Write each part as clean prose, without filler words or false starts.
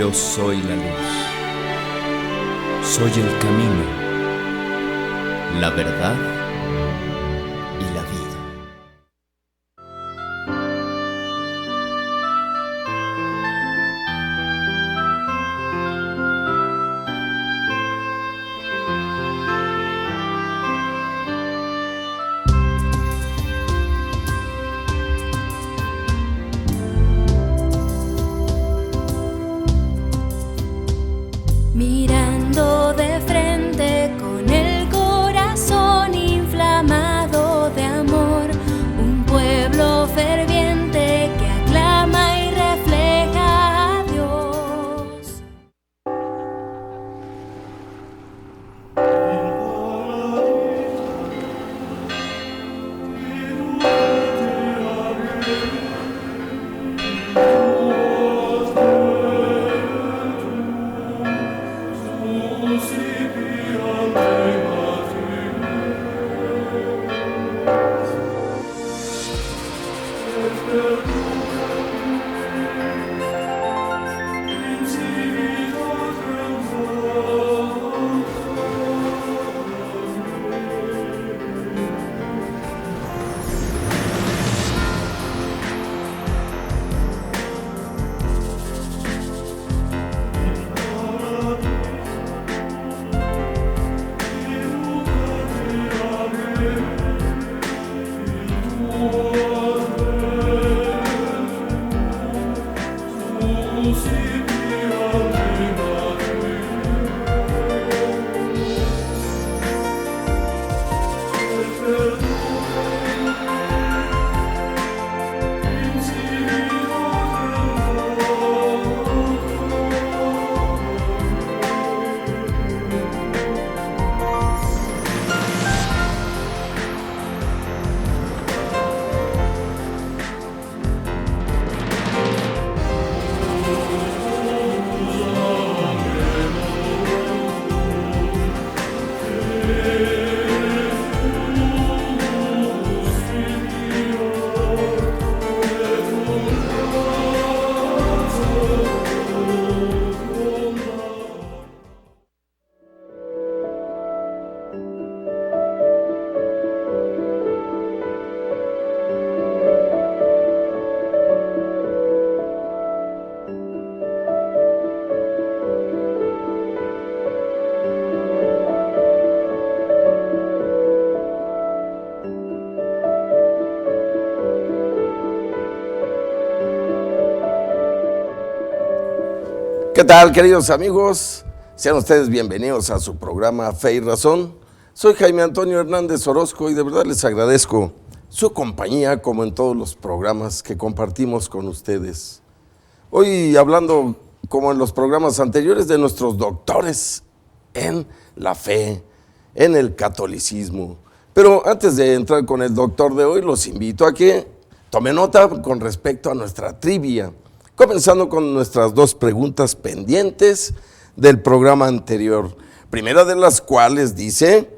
Yo soy la luz. Soy el camino, la verdad y la vida. Mirando de frente con el corazón inflamado de amor, un pueblo ferviente que aclama y refleja a Dios. ¿Qué tal, queridos amigos? Sean ustedes bienvenidos a su programa Fe y Razón. Soy Jaime Antonio Hernández Orozco y de verdad les agradezco su compañía como en todos los programas que compartimos con ustedes. Hoy hablando, como en los programas anteriores, de nuestros doctores en la fe, en el catolicismo. Pero antes de entrar con el doctor de hoy, los invito a que tomen nota con respecto a nuestra trivia. Comenzando con nuestras dos preguntas pendientes del programa anterior. Primera de las cuales dice,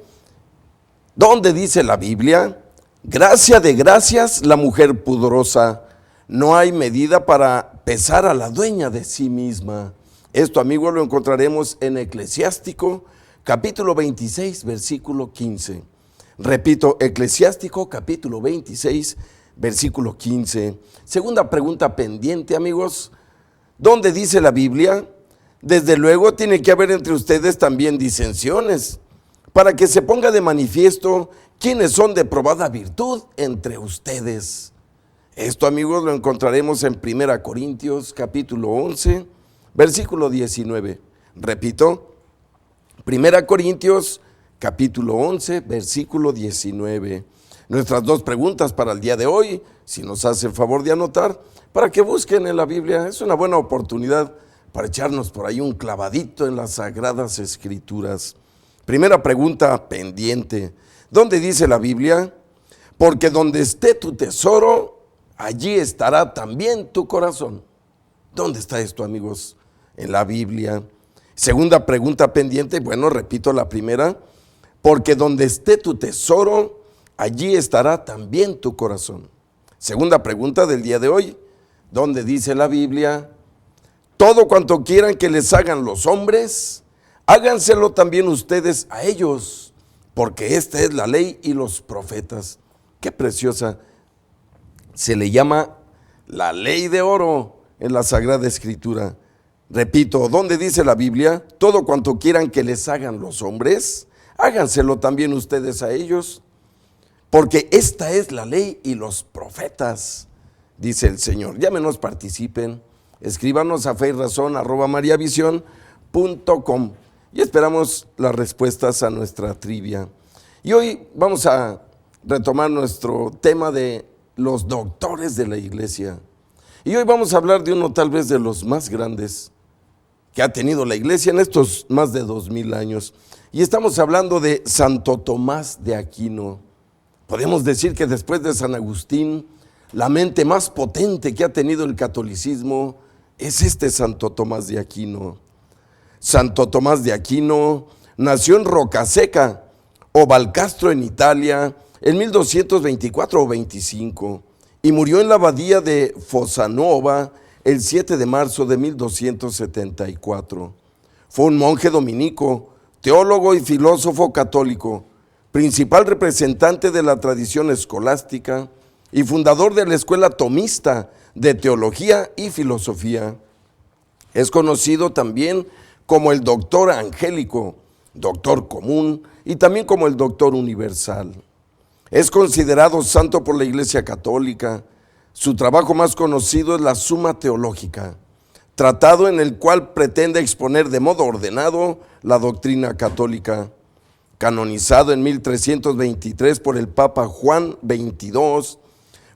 ¿dónde dice la Biblia? Gracia de gracias, la mujer pudorosa, no hay medida para pesar a la dueña de sí misma. Esto, amigos, lo encontraremos en Eclesiástico, capítulo 26, versículo 15. Repito, Eclesiástico, capítulo 26, versículo 15. Segunda pregunta pendiente, amigos. ¿Dónde dice la Biblia? Desde luego tiene que haber entre ustedes también disensiones, para que se ponga de manifiesto quiénes son de probada virtud entre ustedes. Esto, amigos, lo encontraremos en 1 Corintios, capítulo 11, versículo 19. Repito, 1 Corintios, capítulo 11, versículo 19. Nuestras dos preguntas para el día de hoy, si nos hace el favor de anotar, para que busquen en la Biblia. Es una buena oportunidad para echarnos por ahí un clavadito en las Sagradas Escrituras. Primera pregunta pendiente. ¿Dónde dice la Biblia? Porque donde esté tu tesoro, allí estará también tu corazón. ¿Dónde está esto, amigos? En la Biblia. Segunda pregunta pendiente, bueno, repito la primera. Porque donde esté tu tesoro, allí estará también tu corazón. Segunda pregunta del día de hoy. ¿Dónde dice la Biblia? todo cuanto quieran que les hagan los hombres, háganselo también ustedes a ellos, porque esta es la ley y los profetas. Qué preciosa. Se le llama la ley de oro en la Sagrada Escritura. Repito, ¿dónde dice la Biblia? Todo cuanto quieran que les hagan los hombres, háganselo también ustedes a ellos, porque esta es la ley y los profetas, dice el Señor. Llámenos, participen, escríbanos a feyrazon@mariavision.com y esperamos las respuestas a nuestra trivia. Y hoy vamos a retomar nuestro tema de los doctores de la iglesia. Y hoy vamos a hablar de uno tal vez de los más grandes que ha tenido la iglesia en estos más de 2000 años. Y estamos hablando de Santo Tomás de Aquino. Podemos decir que después de San Agustín, la mente más potente que ha tenido el catolicismo es este Santo Tomás de Aquino. Santo Tomás de Aquino nació en Rocaseca o Valcastro en Italia en 1224 o 25 y murió en la abadía de Fossanova el 7 de marzo de 1274. Fue un monje dominico, teólogo y filósofo católico, principal representante de la tradición escolástica y fundador de la escuela tomista de teología y filosofía. Es conocido también como el doctor angélico, doctor común y también como el doctor universal. Es considerado santo por la Iglesia Católica. Su trabajo más conocido es la Suma Teológica, tratado en el cual pretende exponer de modo ordenado la doctrina católica. Canonizado en 1323 por el Papa Juan XXII,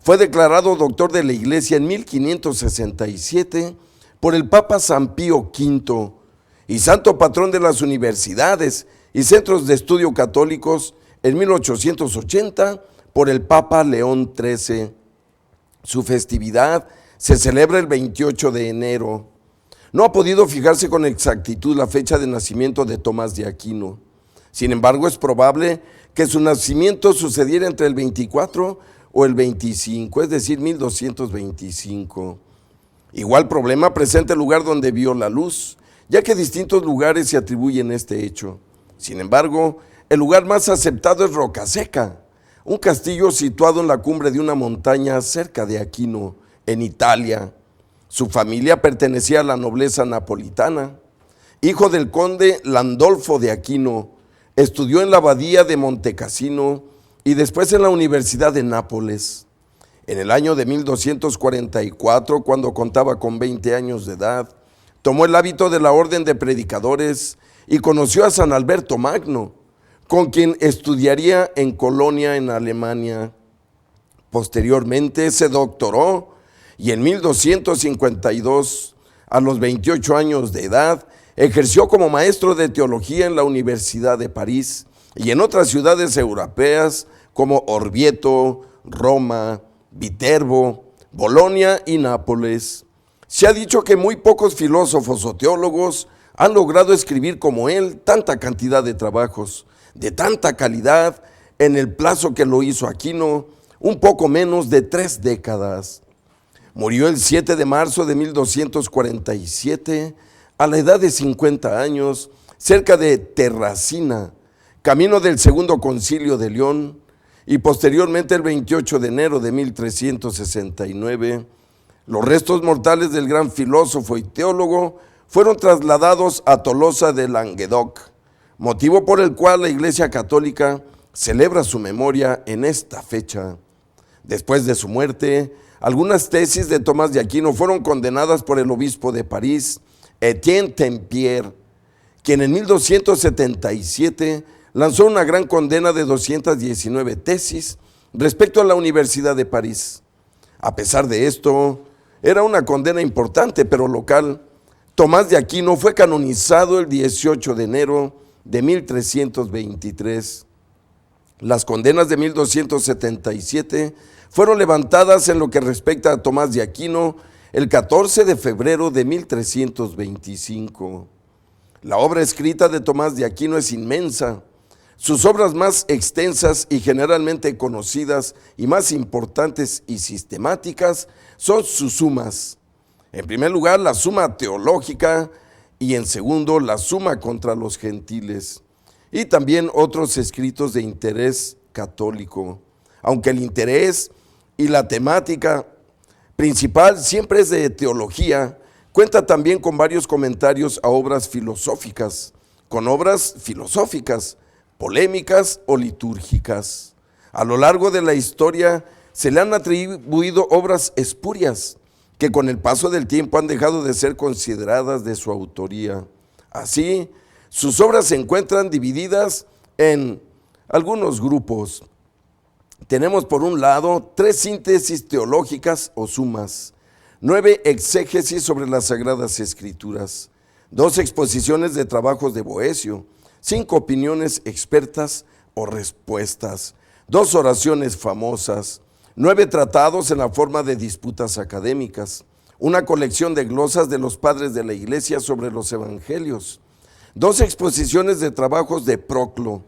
fue declarado doctor de la Iglesia en 1567 por el Papa San Pío V y santo patrón de las universidades y centros de estudio católicos en 1880 por el Papa León XIII. Su festividad se celebra el 28 de enero. No ha podido fijarse con exactitud la fecha de nacimiento de Tomás de Aquino. Sin embargo, es probable que su nacimiento sucediera entre el 24 o el 25, es decir, 1225. Igual problema presenta el lugar donde vio la luz, ya que distintos lugares se atribuyen este hecho. Sin embargo, el lugar más aceptado es Rocaseca, un castillo situado en la cumbre de una montaña cerca de Aquino, en Italia. Su familia pertenecía a la nobleza napolitana. Hijo del conde Landolfo de Aquino, estudió en la abadía de Montecassino y después en la Universidad de Nápoles. En el año de 1244, cuando contaba con 20 años de edad, tomó el hábito de la orden de predicadores y conoció a San Alberto Magno, con quien estudiaría en Colonia, en Alemania. Posteriormente se doctoró y en 1252, a los 28 años de edad, ejerció como maestro de teología en la Universidad de París y en otras ciudades europeas como Orvieto, Roma, Viterbo, Bolonia y Nápoles. Se ha dicho que muy pocos filósofos o teólogos han logrado escribir como él tanta cantidad de trabajos, de tanta calidad, en el plazo que lo hizo Aquino, un poco menos de 3 décadas. Murió el 7 de marzo de 1247, a la edad de 50 años, cerca de Terracina, camino del Segundo Concilio de León, y posteriormente el 28 de enero de 1369, los restos mortales del gran filósofo y teólogo fueron trasladados a Tolosa de Languedoc, motivo por el cual la Iglesia Católica celebra su memoria en esta fecha. Después de su muerte, algunas tesis de Tomás de Aquino fueron condenadas por el obispo de París, Etienne Tempier, quien en 1277 lanzó una gran condena de 219 tesis respecto a la Universidad de París. A pesar de esto, era una condena importante pero local. Tomás de Aquino fue canonizado el 18 de enero de 1323. Las condenas de 1277 fueron levantadas en lo que respecta a Tomás de Aquino el 14 de febrero de 1325. La obra escrita de Tomás de Aquino es inmensa. Sus obras más extensas y generalmente conocidas y más importantes y sistemáticas son sus sumas. En primer lugar, la Suma Teológica y en segundo, la Suma contra los Gentiles. Y también otros escritos de interés católico, aunque el interés y la temática principal siempre es de teología. Cuenta también con varios comentarios a obras filosóficas, polémicas o litúrgicas. A lo largo de la historia se le han atribuido obras espurias que con el paso del tiempo han dejado de ser consideradas de su autoría. Así, sus obras se encuentran divididas en algunos grupos. Tenemos por un lado 3 síntesis teológicas o sumas, 9 exégesis sobre las Sagradas Escrituras, 2 exposiciones de trabajos de Boecio, 5 opiniones expertas o respuestas, 2 oraciones famosas, 9 tratados en la forma de disputas académicas, una colección de glosas de los padres de la Iglesia sobre los evangelios, 2 exposiciones de trabajos de Proclo,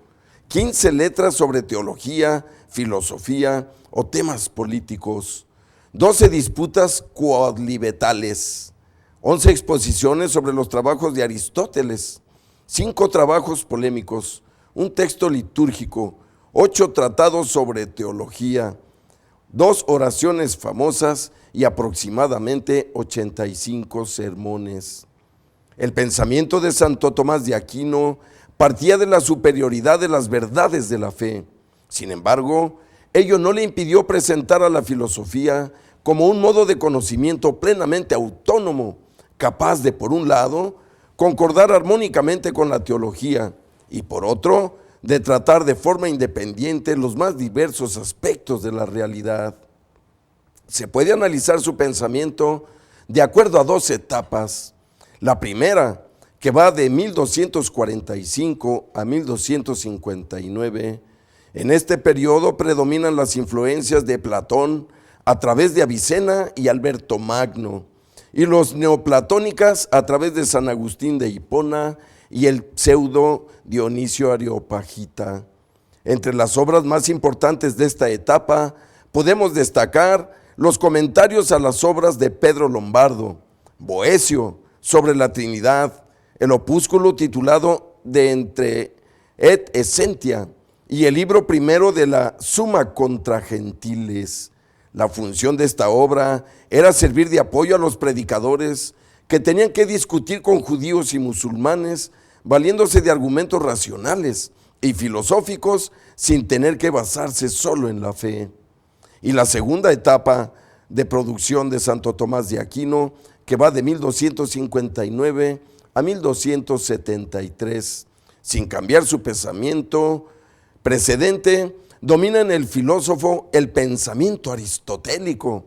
15 letras sobre teología, filosofía o temas políticos, 12 disputas cuodlibetales, 11 exposiciones sobre los trabajos de Aristóteles, 5 trabajos polémicos, un texto litúrgico, 8 tratados sobre teología, 2 oraciones famosas y aproximadamente 85 sermones. El pensamiento de Santo Tomás de Aquino partía de la superioridad de las verdades de la fe. Sin embargo, ello no le impidió presentar a la filosofía como un modo de conocimiento plenamente autónomo, capaz de, por un lado, concordar armónicamente con la teología y, por otro, de tratar de forma independiente los más diversos aspectos de la realidad. Se puede analizar su pensamiento de acuerdo a 2 etapas. La primera, que va de 1245 a 1259, en este periodo predominan las influencias de Platón a través de Avicena y Alberto Magno, y los neoplatónicas a través de San Agustín de Hipona y el pseudo Dionisio Areopagita. Entre las obras más importantes de esta etapa podemos destacar los comentarios a las obras de Pedro Lombardo, Boecio sobre la Trinidad, el opúsculo titulado De Entre et Essentia y el libro primero de la Suma contra Gentiles. La función de esta obra era servir de apoyo a los predicadores que tenían que discutir con judíos y musulmanes valiéndose de argumentos racionales y filosóficos sin tener que basarse solo en la fe. Y la segunda etapa de producción de Santo Tomás de Aquino, que va de 1259 a 1273, sin cambiar su pensamiento precedente, domina en el filósofo el pensamiento aristotélico,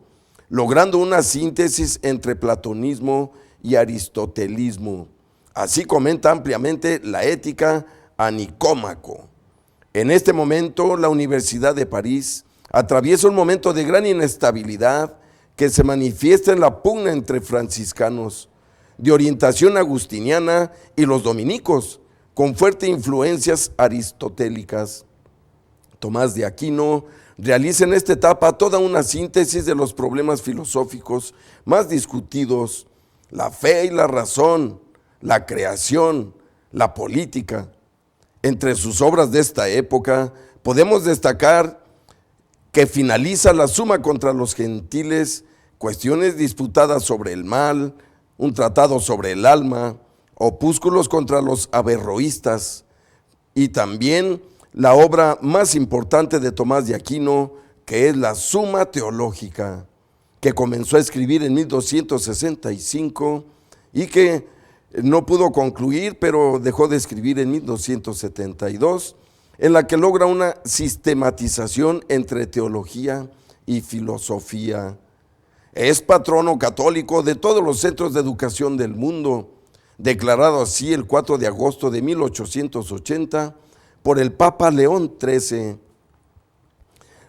logrando una síntesis entre platonismo y aristotelismo. Así comenta ampliamente la Ética a Nicómaco. En este momento, la Universidad de París atraviesa un momento de gran inestabilidad que se manifiesta en la pugna entre franciscanos de orientación agustiniana y los dominicos, con fuertes influencias aristotélicas. Tomás de Aquino realiza en esta etapa toda una síntesis de los problemas filosóficos más discutidos: la fe y la razón, la creación, la política. Entre sus obras de esta época podemos destacar que finaliza la Suma contra los Gentiles, cuestiones disputadas sobre el mal, un tratado sobre el alma, opúsculos contra los averroístas, y también la obra más importante de Tomás de Aquino, que es la Suma Teológica, que comenzó a escribir en 1265 y que no pudo concluir, pero dejó de escribir en 1272, en la que logra una sistematización entre teología y filosofía. Es patrono católico de todos los centros de educación del mundo, declarado así el 4 de agosto de 1880 por el Papa León XIII.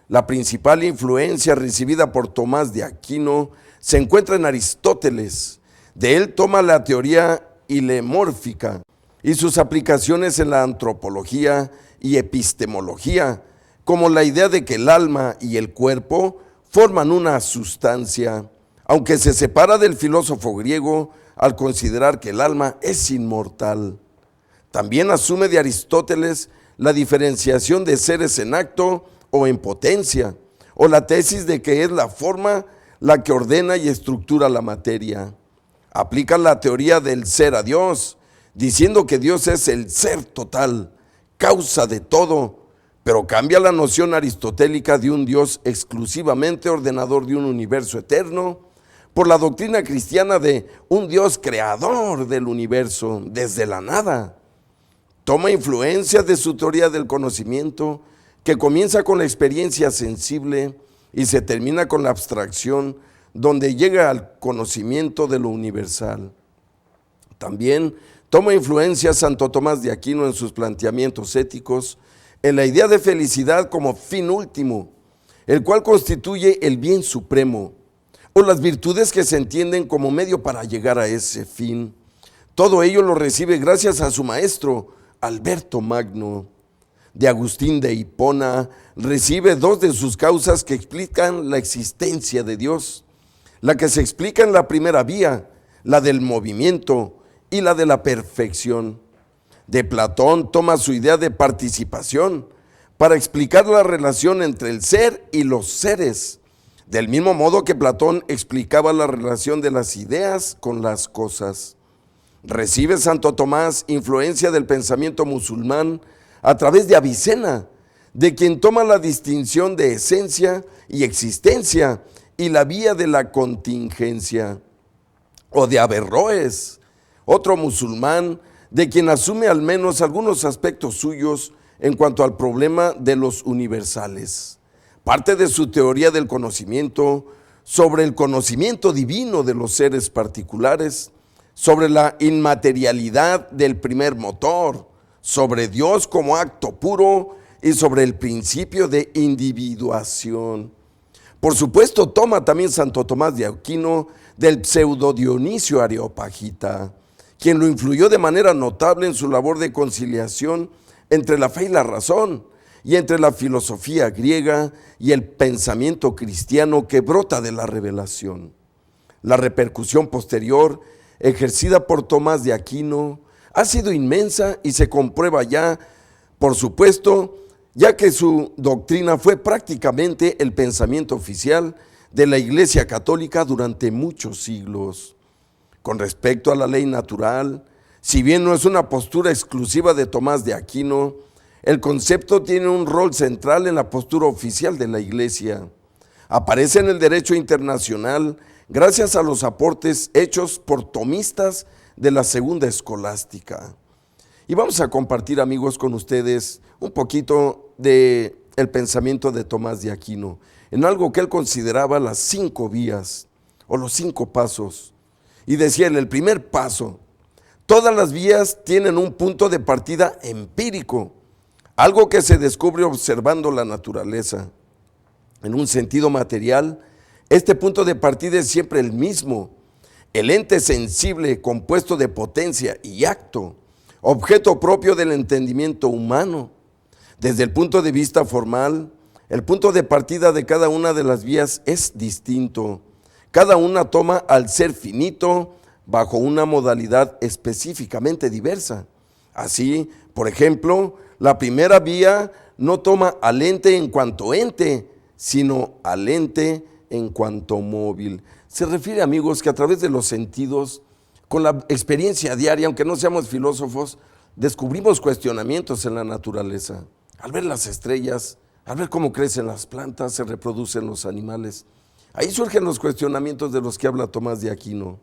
La principal influencia recibida por Tomás de Aquino se encuentra en Aristóteles. De él toma la teoría hilemórfica y sus aplicaciones en la antropología y epistemología, como la idea de que el alma y el cuerpo forman una sustancia, aunque se separa del filósofo griego al considerar que el alma es inmortal. También asume de Aristóteles la diferenciación de seres en acto o en potencia, o la tesis de que es la forma la que ordena y estructura la materia. Aplica la teoría del ser a Dios, diciendo que Dios es el ser total, causa de todo, pero cambia la noción aristotélica de un Dios exclusivamente ordenador de un universo eterno por la doctrina cristiana de un Dios creador del universo desde la nada. Toma influencia de su teoría del conocimiento, que comienza con la experiencia sensible y se termina con la abstracción, donde llega al conocimiento de lo universal. También toma influencia Santo Tomás de Aquino en sus planteamientos éticos, en la idea de felicidad como fin último, el cual constituye el bien supremo, o las virtudes que se entienden como medio para llegar a ese fin. Todo ello lo recibe gracias a su maestro, Alberto Magno. De Agustín de Hipona recibe dos de sus causas que explican la existencia de Dios, la que se explica en la primera vía, la del movimiento y la de la perfección. De Platón toma su idea de participación para explicar la relación entre el ser y los seres, del mismo modo que Platón explicaba la relación de las ideas con las cosas. Recibe Santo Tomás influencia del pensamiento musulmán a través de Avicena, de quien toma la distinción de esencia y existencia y la vía de la contingencia, o de Averroes, otro musulmán, de quien asume al menos algunos aspectos suyos en cuanto al problema de los universales. Parte de su teoría del conocimiento sobre el conocimiento divino de los seres particulares, sobre la inmaterialidad del primer motor, sobre Dios como acto puro y sobre el principio de individuación. Por supuesto, toma también Santo Tomás de Aquino del pseudo Dionisio Areopagita, quien lo influyó de manera notable en su labor de conciliación entre la fe y la razón, y entre la filosofía griega y el pensamiento cristiano que brota de la revelación. La repercusión posterior ejercida por Tomás de Aquino ha sido inmensa y se comprueba ya, por supuesto, ya que su doctrina fue prácticamente el pensamiento oficial de la Iglesia Católica durante muchos siglos. Con respecto a la ley natural, si bien no es una postura exclusiva de Tomás de Aquino, el concepto tiene un rol central en la postura oficial de la Iglesia. Aparece en el derecho internacional gracias a los aportes hechos por tomistas de la segunda escolástica. Y vamos a compartir, amigos, con ustedes un poquito de el pensamiento de Tomás de Aquino, en algo que él consideraba las 5 vías o los 5 pasos. Y decía en el primer paso, todas las vías tienen un punto de partida empírico, algo que se descubre observando la naturaleza. En un sentido material, este punto de partida es siempre el mismo, el ente sensible compuesto de potencia y acto, objeto propio del entendimiento humano. Desde el punto de vista formal, el punto de partida de cada una de las vías es distinto. Cada una toma al ser finito bajo una modalidad específicamente diversa. Así, por ejemplo, la primera vía no toma al ente en cuanto ente, sino al ente en cuanto móvil. Se refiere, amigos, que a través de los sentidos, con la experiencia diaria, aunque no seamos filósofos, descubrimos cuestionamientos en la naturaleza. Al ver las estrellas, al ver cómo crecen las plantas, se reproducen los animales. Ahí surgen los cuestionamientos de los que habla Tomás de Aquino.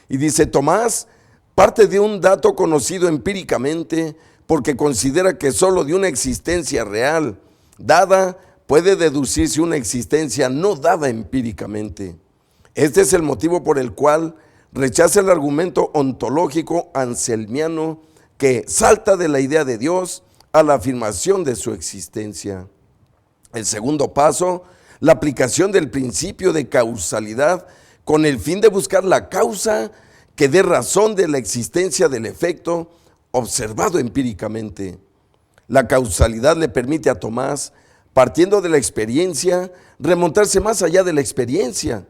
Y dice, Tomás parte de un dato conocido empíricamente porque considera que solo de una existencia real, dada, puede deducirse una existencia no dada empíricamente. Este es el motivo por el cual rechaza el argumento ontológico anselmiano que salta de la idea de Dios a la afirmación de su existencia. El segundo paso, la aplicación del principio de causalidad con el fin de buscar la causa que dé razón de la existencia del efecto observado empíricamente. La causalidad le permite a Tomás, partiendo de la experiencia, remontarse más allá de la experiencia.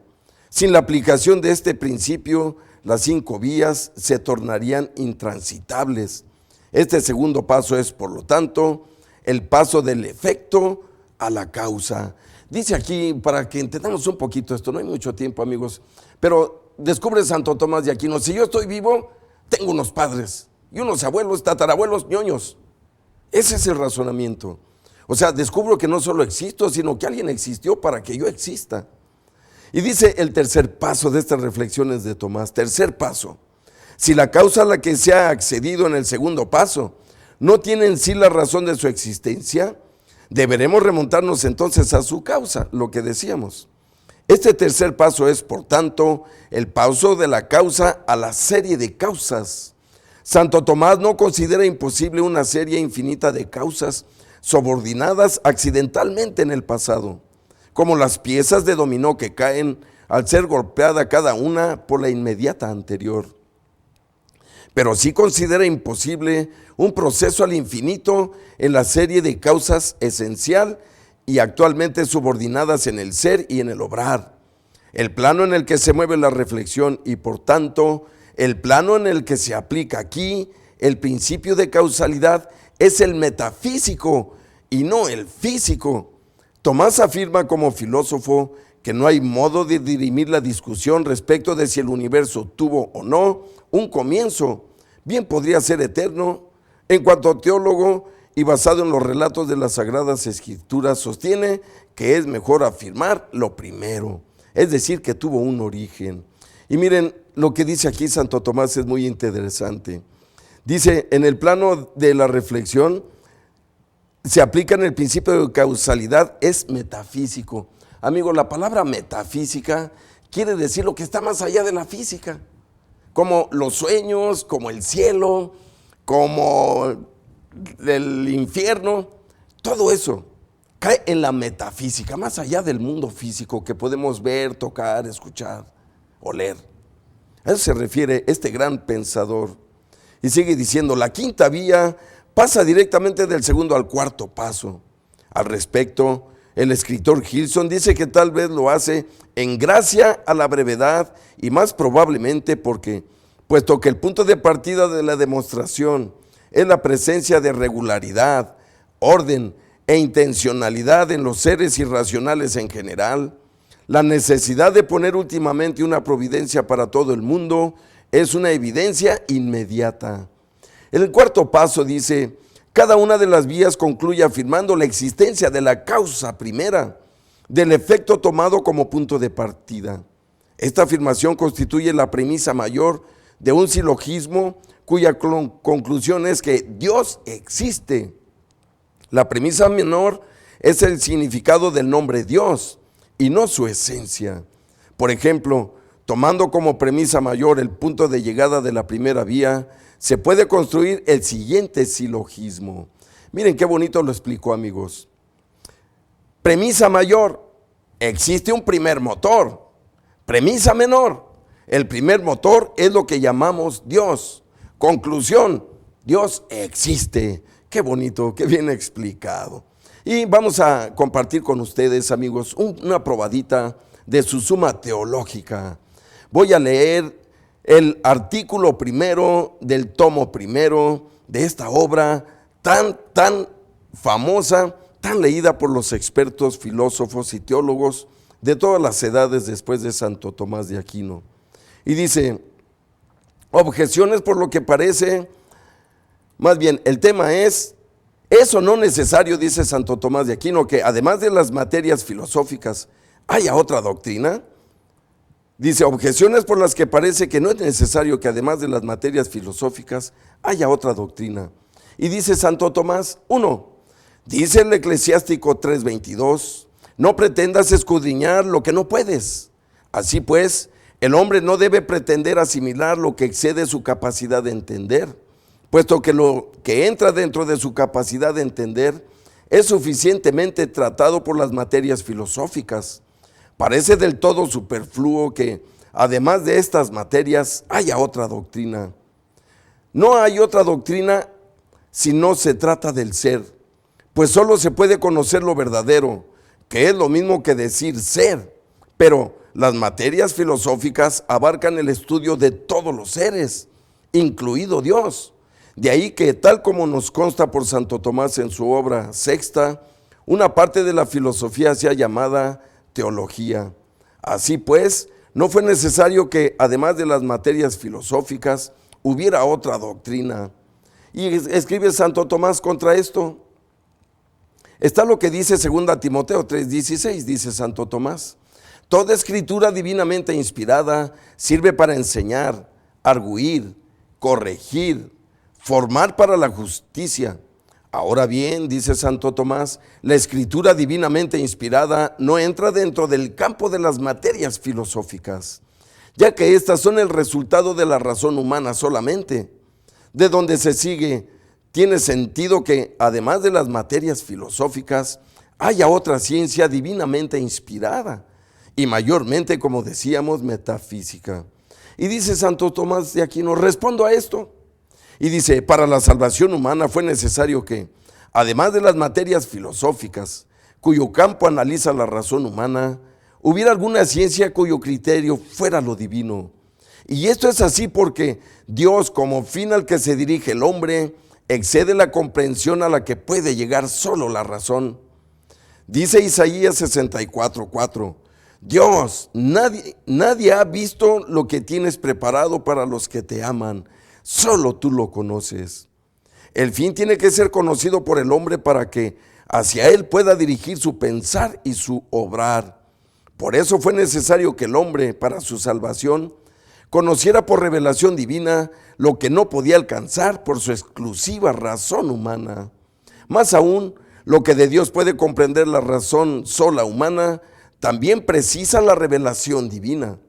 Sin la aplicación de este principio, las 5 vías se tornarían intransitables. Este segundo paso es, por lo tanto, el paso del efecto a la causa. Dice aquí, para que entendamos un poquito esto, no hay mucho tiempo, amigos, pero descubre Santo Tomás de Aquino: si yo estoy vivo, tengo unos padres y unos abuelos, tatarabuelos, ñoños. Ese es el razonamiento. O sea, descubro que no solo existo, sino que alguien existió para que yo exista. Y dice el tercer paso de estas reflexiones de Tomás, tercer paso: si la causa a la que se ha accedido en el segundo paso no tiene en sí la razón de su existencia, deberemos remontarnos entonces a su causa, lo que decíamos. Este tercer paso es, por tanto, el paso de la causa a la serie de causas. Santo Tomás no considera imposible una serie infinita de causas subordinadas accidentalmente en el pasado, como las piezas de dominó que caen al ser golpeada cada una por la inmediata anterior. Pero sí considera imposible un proceso al infinito en la serie de causas esencial y actualmente subordinadas en el ser y en el obrar. El plano en el que se mueve la reflexión y, por tanto, el plano en el que se aplica aquí el principio de causalidad es el metafísico y no el físico. Tomás afirma como filósofo que no hay modo de dirimir la discusión respecto de si el universo tuvo o no un comienzo. Bien podría ser eterno. En cuanto a teólogo y basado en los relatos de las Sagradas Escrituras, sostiene que es mejor afirmar lo primero, es decir, que tuvo un origen. Y miren, lo que dice aquí Santo Tomás es muy interesante. Dice, en el plano de la reflexión, se aplica en el principio de causalidad, es metafísico. Amigo, la palabra metafísica quiere decir lo que está más allá de la física, como los sueños, como el cielo, como el infierno, todo eso cae en la metafísica, más allá del mundo físico que podemos ver, tocar, escuchar, oler. A eso se refiere este gran pensador. Y sigue diciendo, la quinta vía pasa directamente del segundo al cuarto paso. Al respecto, el escritor Gilson dice que tal vez lo hace en gracia a la brevedad y más probablemente porque, puesto que el punto de partida de la demostración es la presencia de regularidad, orden e intencionalidad en los seres irracionales en general, la necesidad de poner últimamente una providencia para todo el mundo es una evidencia inmediata. En el cuarto paso dice, cada una de las vías concluye afirmando la existencia de la causa primera, del efecto tomado como punto de partida. Esta afirmación constituye la premisa mayor de un silogismo cuya conclusión es que Dios existe. La premisa menor es el significado del nombre Dios y no su esencia. Por ejemplo, tomando como premisa mayor el punto de llegada de la primera vía, se puede construir el siguiente silogismo. Miren qué bonito lo explicó, amigos. Premisa mayor, existe un primer motor. Premisa menor, el primer motor es lo que llamamos Dios. Conclusión, Dios existe. Qué bonito, qué bien explicado. Y vamos a compartir con ustedes, amigos, una probadita de su Suma Teológica. Voy a leer el artículo primero del tomo primero de esta obra tan famosa, tan leída por los expertos, filósofos y teólogos de todas las edades después de Santo Tomás de Aquino. Y dice, objeciones por lo que parece, más bien el tema es, ¿es o no necesario, dice Santo Tomás de Aquino, que además de las materias filosóficas haya otra doctrina? Dice, objeciones por las que parece que no es necesario que además de las materias filosóficas haya otra doctrina. Y dice Santo Tomás, 1, dice el Eclesiástico 3:22, no pretendas escudriñar lo que no puedes. Así pues, el hombre no debe pretender asimilar lo que excede su capacidad de entender, puesto que lo que entra dentro de su capacidad de entender es suficientemente tratado por las materias filosóficas. Parece del todo superfluo que, además de estas materias, haya otra doctrina. No hay otra doctrina si no se trata del ser, pues solo se puede conocer lo verdadero, que es lo mismo que decir ser, pero las materias filosóficas abarcan el estudio de todos los seres, incluido Dios. De ahí que, tal como nos consta por Santo Tomás en su obra Sexta, una parte de la filosofía sea llamada teología. Así pues, no fue necesario que, además de las materias filosóficas, hubiera otra doctrina. Y escribe Santo Tomás contra esto. Está lo que dice 2 Timoteo 3:16, dice Santo Tomás. Toda escritura divinamente inspirada sirve para enseñar, arguir, corregir, formar para la justicia. Ahora bien, dice Santo Tomás, la escritura divinamente inspirada no entra dentro del campo de las materias filosóficas, ya que estas son el resultado de la razón humana solamente. De donde se sigue, tiene sentido que, además de las materias filosóficas, haya otra ciencia divinamente inspirada, y mayormente, como decíamos, metafísica. Y dice Santo Tomás de Aquino, respondo a esto, y dice, para la salvación humana fue necesario que, además de las materias filosóficas, cuyo campo analiza la razón humana, hubiera alguna ciencia cuyo criterio fuera lo divino. Y esto es así porque Dios, como fin al que se dirige el hombre, excede la comprensión a la que puede llegar solo la razón. Dice Isaías 64:4, Dios, nadie ha visto lo que tienes preparado para los que te aman, solo tú lo conoces. El fin tiene que ser conocido por el hombre para que hacia él pueda dirigir su pensar y su obrar. Por eso fue necesario que el hombre, para su salvación, conociera por revelación divina lo que no podía alcanzar por su exclusiva razón humana. Más aún, lo que de Dios puede comprender la razón sola humana, también precisa la revelación divina,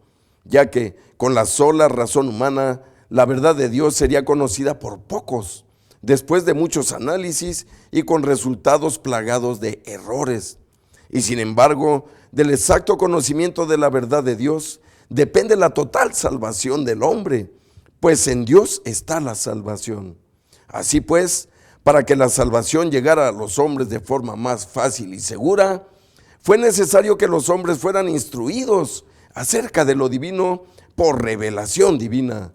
ya que con la sola razón humana, la verdad de Dios sería conocida por pocos, después de muchos análisis y con resultados plagados de errores. Y sin embargo, del exacto conocimiento de la verdad de Dios depende la total salvación del hombre, pues en Dios está la salvación. Así pues, para que la salvación llegara a los hombres de forma más fácil y segura, fue necesario que los hombres fueran instruidos acerca de lo divino por revelación divina.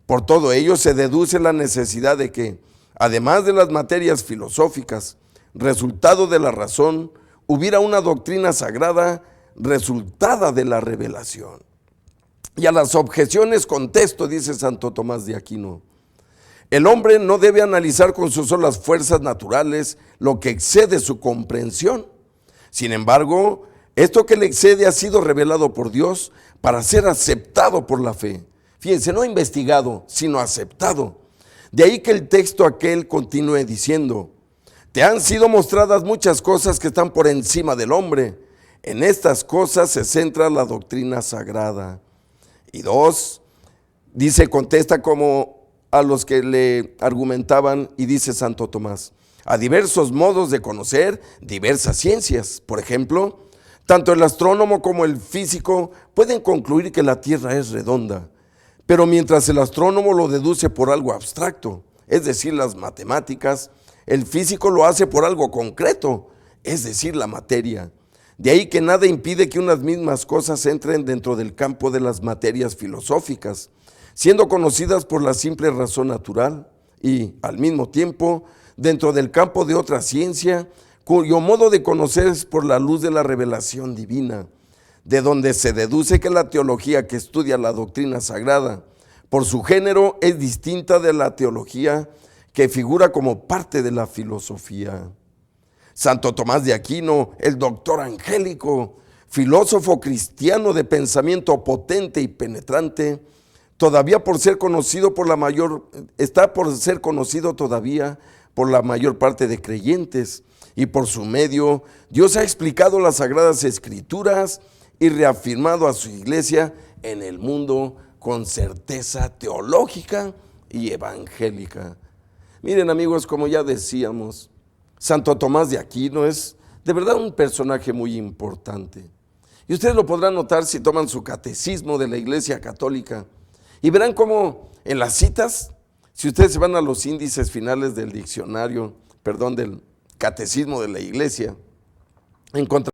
Por todo ello se deduce la necesidad de que, además de las materias filosóficas, resultado de la razón, hubiera una doctrina sagrada resultada de la revelación. Y a las objeciones contesto, dice Santo Tomás de Aquino, el hombre no debe analizar con sus solas fuerzas naturales lo que excede su comprensión. Sin embargo, esto que le excede ha sido revelado por Dios para ser aceptado por la fe. Fíjense, no investigado, sino aceptado. De ahí que el texto aquel continúe diciendo, te han sido mostradas muchas cosas que están por encima del hombre. En estas cosas se centra la doctrina sagrada. Y 2, dice, contesta como a los que le argumentaban, y dice Santo Tomás, a diversos modos de conocer diversas ciencias. Por ejemplo, tanto el astrónomo como el físico pueden concluir que la Tierra es redonda, pero mientras el astrónomo lo deduce por algo abstracto, es decir, las matemáticas, el físico lo hace por algo concreto, es decir, la materia. De ahí que nada impide que unas mismas cosas entren dentro del campo de las materias filosóficas, siendo conocidas por la simple razón natural y, al mismo tiempo, dentro del campo de otra ciencia, cuyo modo de conocer es por la luz de la revelación divina, de donde se deduce que la teología que estudia la doctrina sagrada, por su género, es distinta de la teología que figura como parte de la filosofía. Santo Tomás de Aquino, el doctor angélico, filósofo cristiano de pensamiento potente y penetrante, está por ser conocido todavía por la mayor parte de creyentes, y por su medio Dios ha explicado las Sagradas Escrituras y reafirmado a su iglesia en el mundo con certeza teológica y evangélica. Miren, amigos, como ya decíamos, Santo Tomás de Aquino es de verdad un personaje muy importante. Y ustedes lo podrán notar si toman su catecismo de la Iglesia Católica y verán cómo en las citas, si ustedes se van a los índices finales del del catecismo de la Iglesia, encontrarán